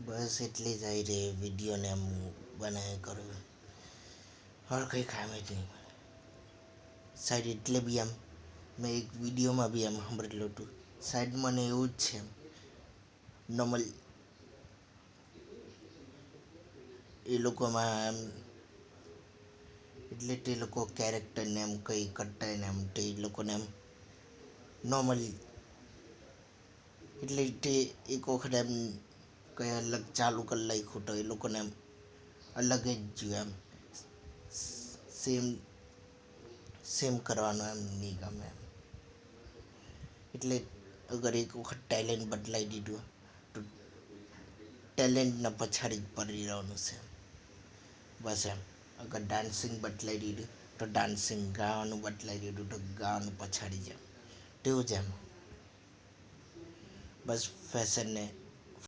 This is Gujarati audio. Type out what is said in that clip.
બસ એટલે જ આવી રે વિડીયોને આમ બનાવ્યા કરું और કંઈ કામ જ નહીં સાઈડ એટલે બી આમ મેં એક વિડીયોમાં બી આમ સાંભળેલું હતું સાઈડ મને એવું જ છે નોર્મલ એ લોકોમાં આમ એટલે તે લોકો કેરેક્ટરને એમ કંઈ કરતા ને એમ તે લોકોને એમ નોર્મલ એટલે તે એક વખત એમ કંઈ અલગ ચાલુ કરી નાખ્યું તો એ લોકોને એમ અલગ જ જોયું એમ સેમ સેમ કરવાનું એમ નહીં ગમે એમ એટલે અગર એક વખત ટેલેન્ટ બદલાઈ દીધું તો ટેલેન્ટના પછાડી જ પડી રહેવાનું છે બસ એમ અગર ડાન્સિંગ બદલાઈ દીધું તો ડાન્સિંગ ગાવાનું બદલાઈ દીધું તો ગાવાનું પછાડી જ એમ તેવું જ એમ બસ ફેશનને